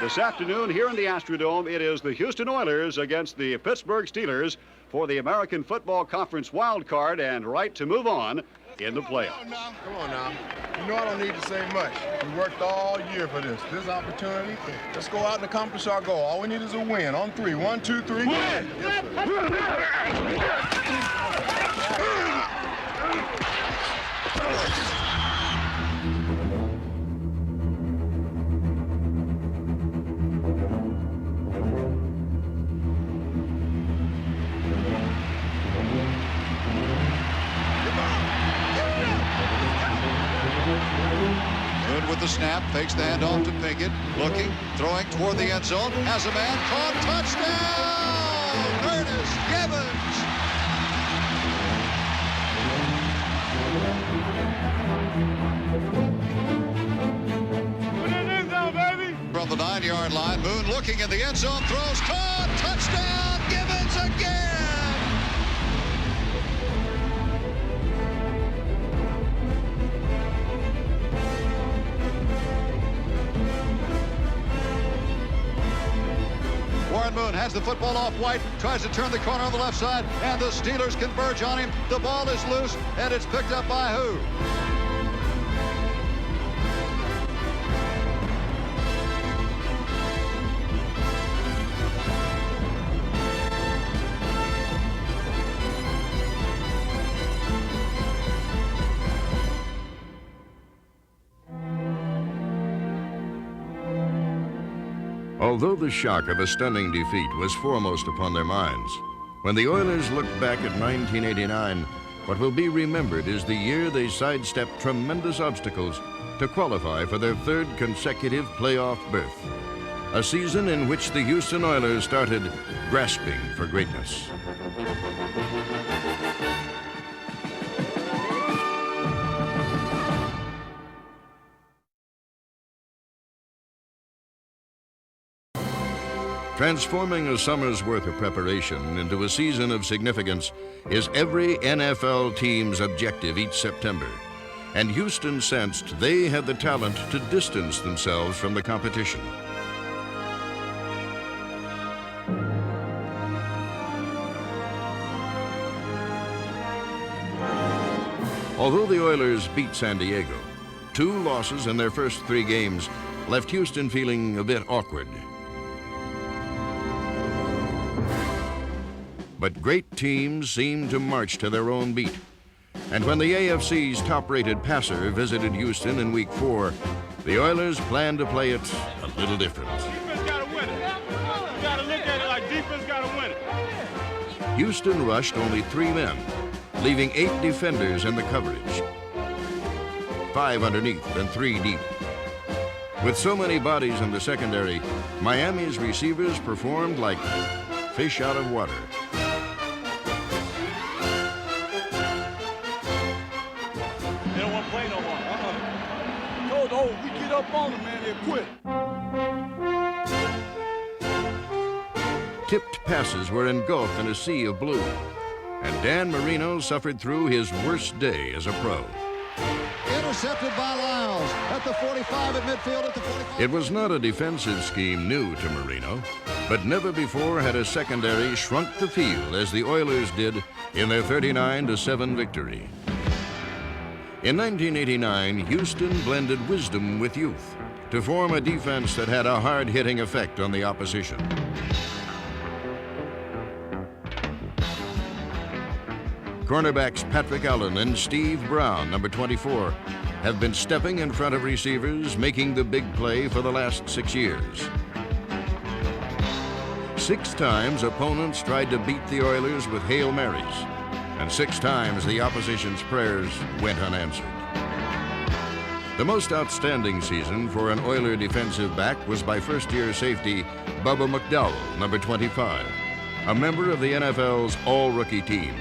This afternoon here in the Astrodome, it is the Houston Oilers against the Pittsburgh Steelers for the American Football Conference wild card and right to move on in the playoffs. Come on now. You know I don't need to say much. We worked all year for this. This opportunity. Let's go out and accomplish our goal. All we need is a win. On three. 1, 2, 3. Win! Yes, with the snap, fakes the handoff to Pinkett, looking, throwing toward the end zone, has a man, caught, touchdown! Ernest Givens! Put it in the end zone, baby! From the 9-yard line, Moon looking in the end zone, throws, caught, touchdown! Givens again! Warren Moon has the football off White, tries to turn the corner on the left side, and the Steelers converge on him. The ball is loose, and it's picked up by who? Although the shock of a stunning defeat was foremost upon their minds, when the Oilers looked back at 1989, what will be remembered is the year they sidestepped tremendous obstacles to qualify for their third consecutive playoff berth. A season in which the Houston Oilers started grasping for greatness. Transforming a summer's worth of preparation into a season of significance is every NFL team's objective each September. And Houston sensed they had the talent to distance themselves from the competition. Although the Oilers beat San Diego, 2 losses in their first 3 games left Houston feeling a bit awkward. But great teams seem to march to their own beat. And when the AFC's top-rated passer visited Houston in Week 4, the Oilers planned to play it a little different. Defense got to win it. You got to look at it like defense got to win it. Houston rushed only 3 men, leaving 8 defenders in the coverage. 5 underneath and 3 deep. With so many bodies in the secondary, Miami's receivers performed like fish out of water. They don't want to play no more. Told, we get up on them, man, they quit. Tipped passes were engulfed in a sea of blue, and Dan Marino suffered through his worst day as a pro. Intercepted by Lyles at the 45 at midfield at the 45. It was not a defensive scheme new to Marino, but never before had a secondary shrunk the field as the Oilers did in their 39-7 victory. In 1989, Houston blended wisdom with youth to form a defense that had a hard-hitting effect on the opposition. Cornerbacks Patrick Allen and Steve Brown, number 24, have been stepping in front of receivers, making the big play for the last 6 years. 6 times opponents tried to beat the Oilers with Hail Marys, and 6 times the opposition's prayers went unanswered. The most outstanding season for an Oiler defensive back was by first-year safety Bubba McDowell, number 25, a member of the NFL's all-rookie team.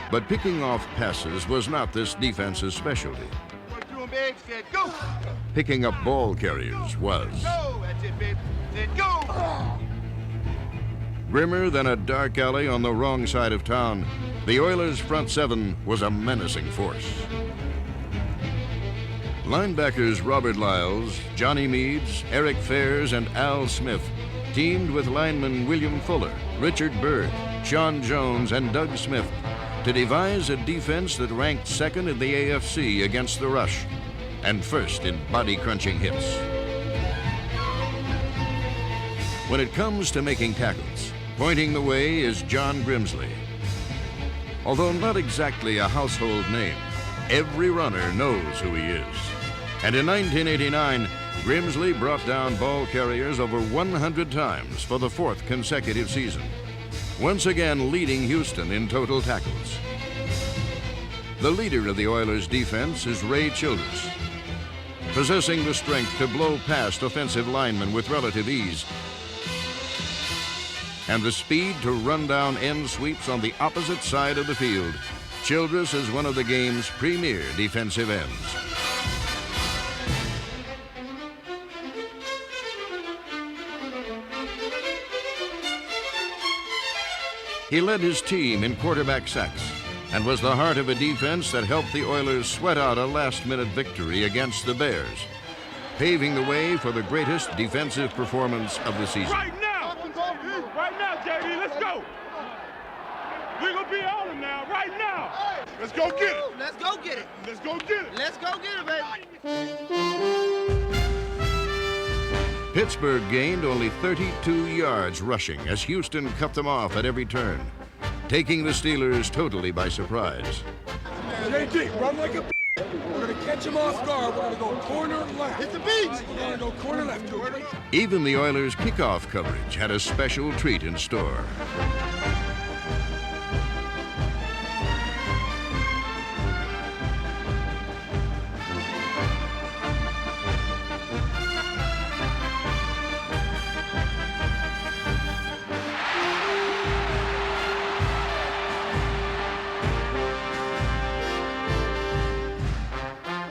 But picking off passes was not this defense's specialty. Go! Picking up ball carriers was. Go! That's it, baby. Go! Grimmer than a dark alley on the wrong side of town, the Oilers' front 7 was a menacing force. Linebackers Robert Lyles, Johnny Meads, Eric Fairs, and Al Smith teamed with linemen William Fuller, Richard Byrd, Sean Jones, and Doug Smith to devise a defense that ranked second in the AFC against the rush and first in body-crunching hits. When it comes to making tackles, pointing the way is John Grimsley. Although not exactly a household name, every runner knows who he is. And in 1989, Grimsley brought down ball carriers over 100 times for the fourth consecutive season, once again leading Houston in total tackles. The leader of the Oilers' defense is Ray Childress. Possessing the strength to blow past offensive linemen with relative ease, and the speed to run down end sweeps on the opposite side of the field, Childress is one of the game's premier defensive ends. He led his team in quarterback sacks and was the heart of a defense that helped the Oilers sweat out a last-minute victory against the Bears, paving the way for the greatest defensive performance of the season. Right now, JD, let's go. We're going to be on him now, right now. Let's go get it. Let's go get it. Let's go get it. Let's go get it, baby. Pittsburgh gained only 32 yards rushing as Houston cut them off at every turn, taking the Steelers totally by surprise. JD, run like a We're going to catch him off guard. We're going to go corner left. Hit the beach. We're going to go corner left. Even the Oilers' kickoff coverage had a special treat in store.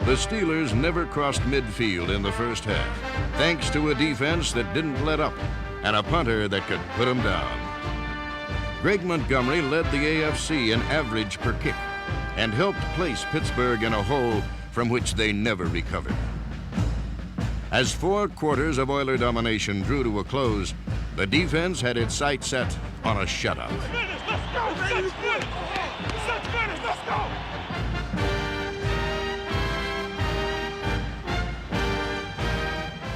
The Steelers never crossed midfield in the first half, thanks to a defense that didn't let up and a punter that could put them down. Greg Montgomery led the AFC in average per kick and helped place Pittsburgh in a hole from which they never recovered. As 4 quarters of Oiler domination drew to a close, the defense had its sights set on a shutout. Let's go, baby. Let's go.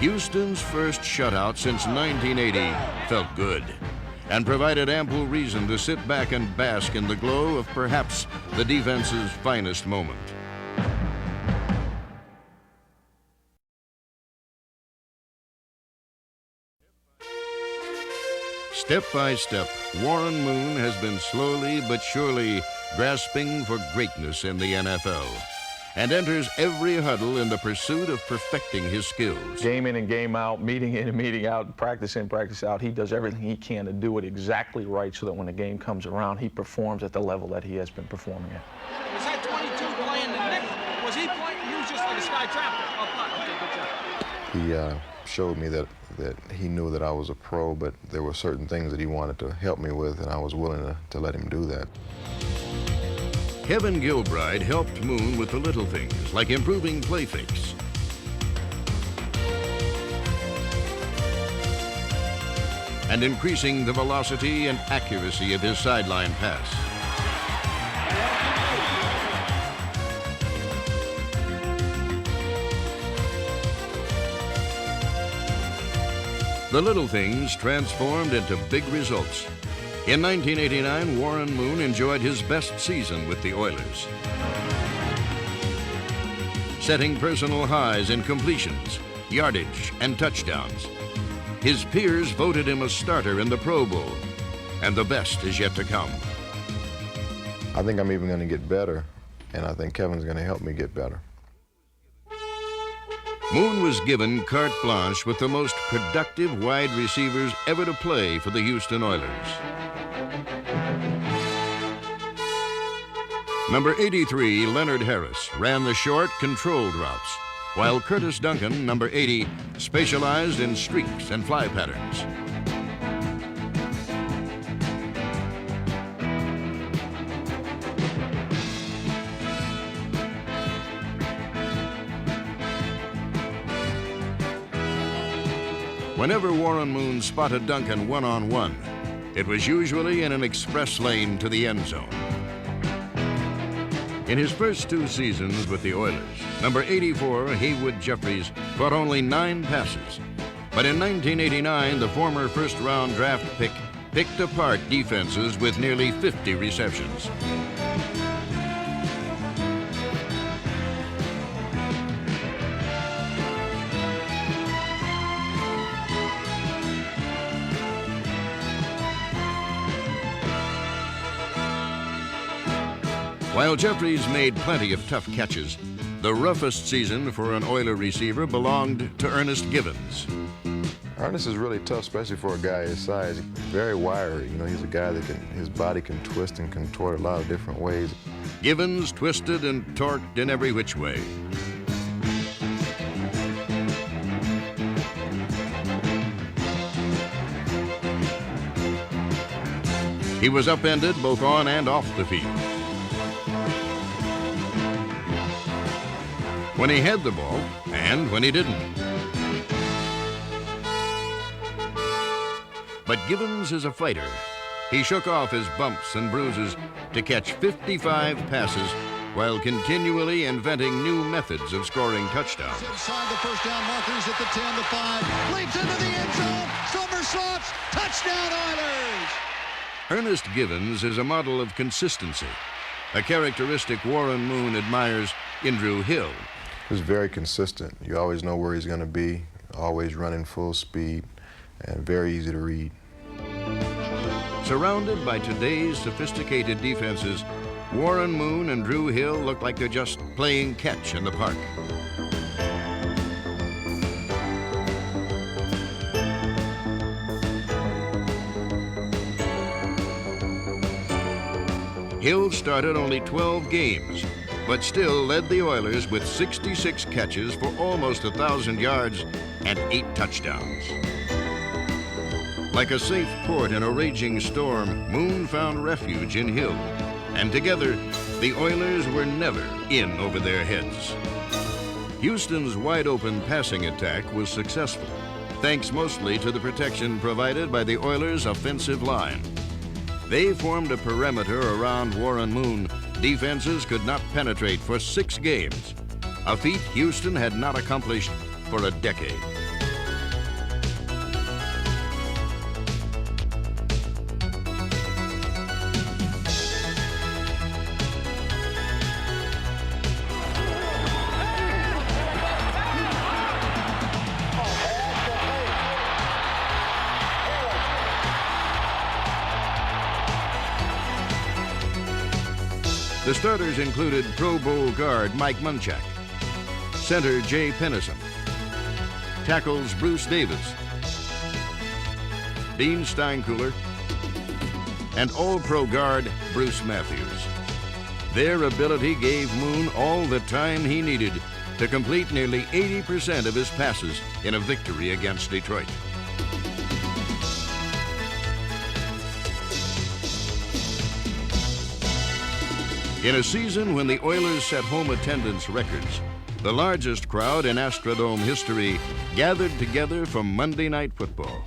Houston's first shutout since 1980 felt good and provided ample reason to sit back and bask in the glow of perhaps the defense's finest moment. Step by step, Warren Moon has been slowly but surely grasping for greatness in the NFL, and enters every huddle in the pursuit of perfecting his skills. Game in and game out, meeting in and meeting out, practice in, practice out. He does everything he can to do it exactly right so that when the game comes around, he performs at the level that he has been performing at. Was that 22 playing the next? Was he playing? He was just like a sky trapper. Oh, okay, good job. He showed me that he knew that I was a pro, but there were certain things that he wanted to help me with, and I was willing to let him do that. Kevin Gilbride helped Moon with the little things, like improving play fakes, and increasing the velocity and accuracy of his sideline pass. The little things transformed into big results. In 1989, Warren Moon enjoyed his best season with the Oilers, setting personal highs in completions, yardage, and touchdowns. His peers voted him a starter in the Pro Bowl, and the best is yet to come. I think I'm even going to get better, and I think Kevin's going to help me get better. Moon was given carte blanche with the most productive wide receivers ever to play for the Houston Oilers. Number 83, Leonard Harris, ran the short, controlled routes, while Curtis Duncan, number 80, specialized in streaks and fly patterns. Whenever Warren Moon spotted Duncan one-on-one, it was usually in an express lane to the end zone. In his first 2 seasons with the Oilers, number 84, Haywood Jeffries, caught only 9 passes. But in 1989, the former first-round draft pick picked apart defenses with nearly 50 receptions. While Jeffries made plenty of tough catches, the roughest season for an Oiler receiver belonged to Ernest Givens. Ernest is really tough, especially for a guy his size. Very wiry. You know, he's a guy that his body can twist and contort a lot of different ways. Givens twisted and torqued in every which way. He was upended both on and off the field. When he had the ball and when he didn't. But Givens is a fighter. He shook off his bumps and bruises to catch 55 passes while continually inventing new methods of scoring touchdowns. Inside the first down markers at the 10, the 5, leaps into the end zone, somersaults, touchdown Oilers! Ernest Givens is a model of consistency, a characteristic Warren Moon admires in Drew Hill. He's very consistent. You always know where he's going to be, always running full speed, and very easy to read. Surrounded by today's sophisticated defenses, Warren Moon and Drew Hill look like they're just playing catch in the park. Hill started only 12 games, but still led the Oilers with 66 catches for almost 1,000 yards and 8 touchdowns. Like a safe port in a raging storm, Moon found refuge in Hill, and together, the Oilers were never in over their heads. Houston's wide-open passing attack was successful, thanks mostly to the protection provided by the Oilers' offensive line. They formed a perimeter around Warren Moon. Defenses could not penetrate for 6 games, a feat Houston had not accomplished for a decade. The starters included Pro Bowl guard Mike Munchak, center Jay Pennison, tackles Bruce Davis, Dean Steinkuhler, and All-Pro guard Bruce Matthews. Their ability gave Moon all the time he needed to complete nearly 80% of his passes in a victory against Detroit. In a season when the Oilers set home attendance records, the largest crowd in Astrodome history gathered together for Monday Night Football.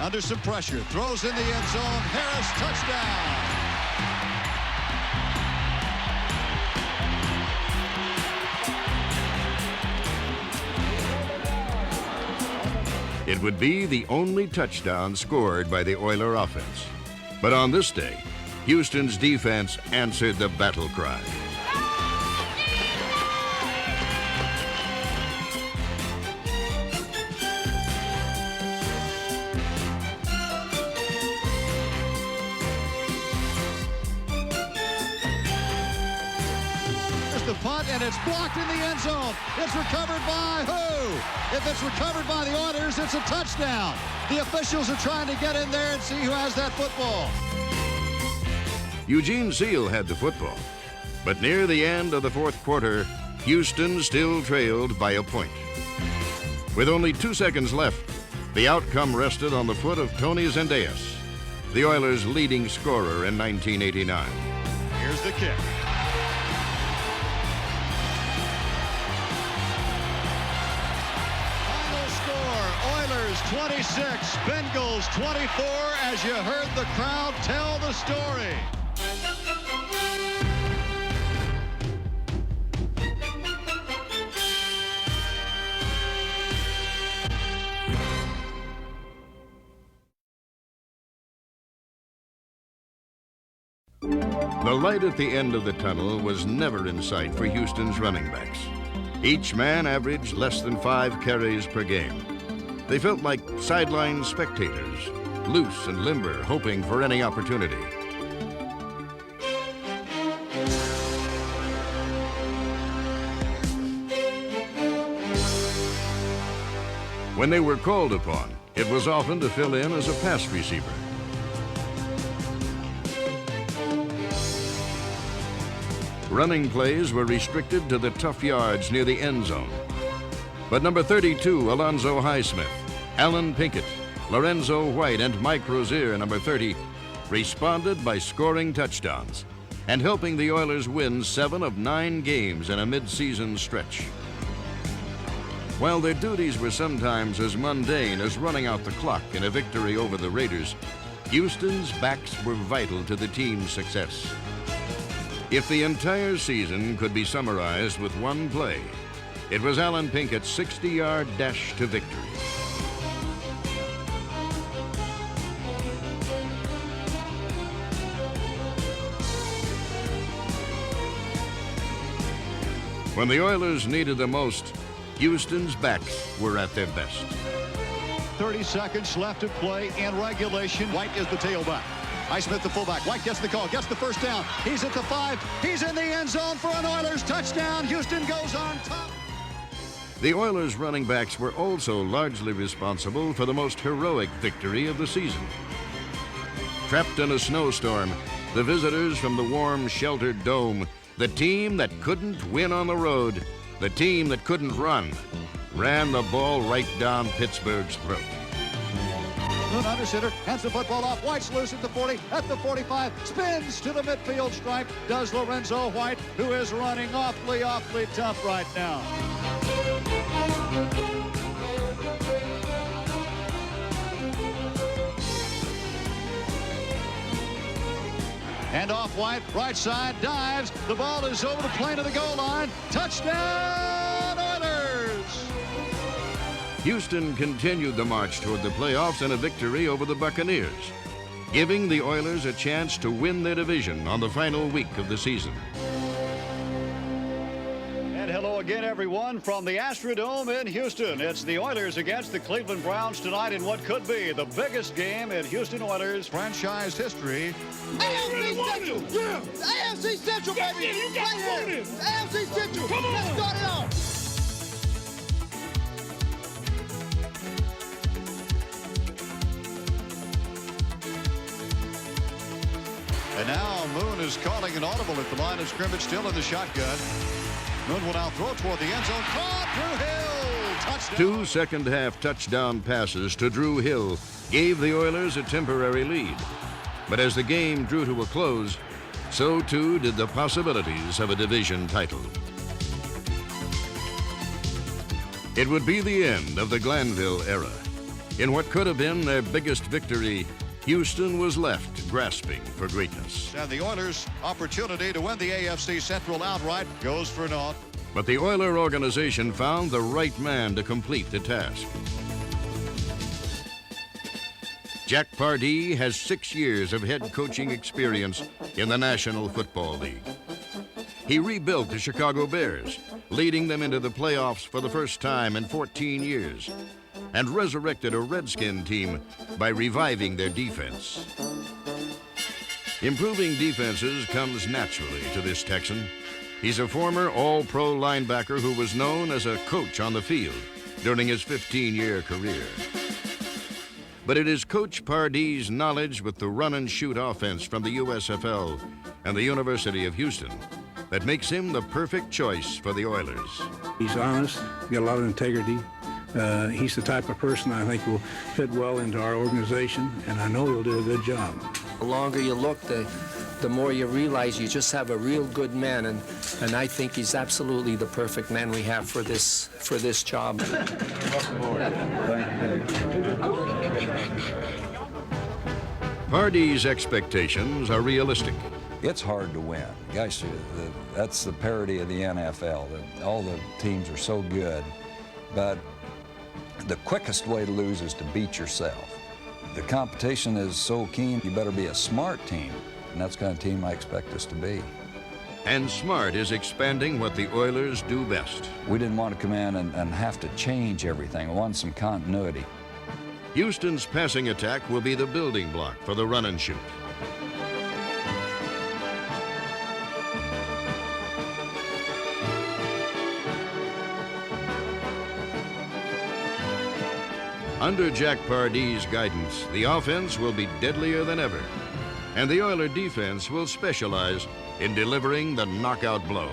Under some pressure, throws in the end zone, Harris, touchdown! It would be the only touchdown scored by the Oiler offense. But on this day, Houston's defense answered the battle cry. The punt, and it's blocked in the end zone. It's recovered by who? If it's recovered by the Oilers, it's a touchdown. The officials are trying to get in there and see who has that football. Eugene Seal had the football, but near the end of the fourth quarter, Houston still trailed by a point. With only 2 seconds left, The outcome rested on the foot of Tony Zendejas, the Oilers' leading scorer in 1989. Here's the kick. Final score, Oilers 26, Bengals 24, as you heard the crowd tell the story. The light at the end of the tunnel was never in sight for Houston's running backs. Each man averaged less than 5 carries per game. They felt like sideline spectators, loose and limber, hoping for any opportunity. When they were called upon, it was often to fill in as a pass receiver. Running plays were restricted to the tough yards near the end zone. But number 32, Alonzo Highsmith, Alan Pinkett, Lorenzo White, and Mike Rozier, number 30, responded by scoring touchdowns and helping the Oilers win 7 of 9 games in a mid-season stretch. While their duties were sometimes as mundane as running out the clock in a victory over the Raiders, Houston's backs were vital to the team's success. If the entire season could be summarized with one play, it was Alan Pinkett's 60-yard dash to victory. When the Oilers needed the most, Houston's backs were at their best. 30 seconds left to play in regulation. White is the tailback. Highsmith the fullback. White gets the call, gets the first down. He's at the 5. He's in the end zone for an Oilers touchdown. Houston goes on top. The Oilers' running backs were also largely responsible for the most heroic victory of the season. Trapped in a snowstorm, the visitors from the warm, sheltered dome, the team that couldn't win on the road, the team that couldn't run, ran the ball right down Pittsburgh's throat. Moon under center, hands the football off. White's loose at the 40, at the 45, spins to the midfield stripe. Does Lorenzo White, who is running awfully tough right now. And off White, right side, dives. The ball is over the plane of the goal line. Touchdown, Oilers! Houston continued the march toward the playoffs in a victory over the Buccaneers, giving the Oilers a chance to win their division on the final week of the season. And hello again, everyone, from the Astrodome in Houston. It's the Oilers against the Cleveland Browns tonight in what could be the biggest game in Houston Oilers franchise history. AFC Central! Yeah! AFC Central, baby! You got right here! AFC Central! Come on! Let's start it off! And now Moon is calling an audible at the line of scrimmage, still in the shotgun. Moon will now throw toward the end zone. Caught Drew Hill! Touchdown! 2 second-half touchdown passes to Drew Hill gave the Oilers a temporary lead. But as the game drew to a close, so too did the possibilities of a division title. It would be the end of the Glanville era. In what could have been their biggest victory, Houston was left grasping for greatness. And the Oilers' opportunity to win the AFC Central outright goes for naught. But the Oiler organization found the right man to complete the task. Jack Pardee has 6 years of head coaching experience in the National Football League. He rebuilt the Chicago Bears, leading them into the playoffs for the first time in 14 years, and resurrected a Redskin team by reviving their defense. Improving defenses comes naturally to this Texan. He's a former All-Pro linebacker who was known as a coach on the field during his 15-year career. But it is Coach Pardee's knowledge with the run-and-shoot offense from the USFL and the University of Houston that makes him the perfect choice for the Oilers. He's honest, got a lot of integrity, He's the type of person I think will fit well into our organization, and I know he'll do a good job. The longer you look, the more you realize you just have a real good man, and I think he's absolutely the perfect man we have for this job. Pardee's expectations are realistic. It's hard to win. Guys, that's the parody of the NFL. All the teams are so good, but the quickest way to lose is to beat yourself. The competition is so keen, you better be a smart team, and that's the kind of team I expect us to be. And smart is expanding what the Oilers do best. We didn't want to come in and have to change everything. We wanted some continuity. Houston's passing attack will be the building block for the run and shoot. Under Jack Pardee's guidance, the offense will be deadlier than ever, and the Oiler defense will specialize in delivering the knockout blow.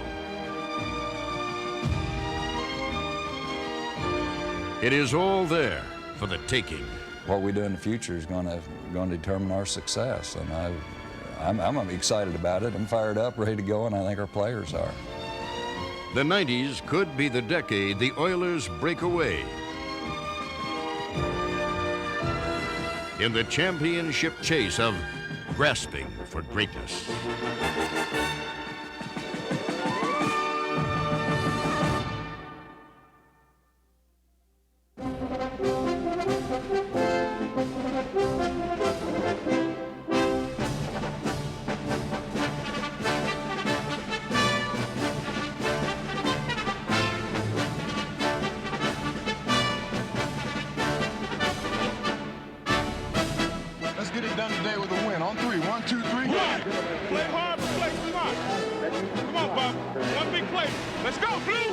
It is all there for the taking. What we do in the future is going to determine our success, and I'm excited about it. I'm fired up, ready to go, and I think our players are. The 90s could be the decade the Oilers break away in the championship chase of grasping for greatness. Get it done today with a win. On three. 1, 2, 3. Right. Play hard, but play smart. Come on, Bob. One big play. Let's go, Blue!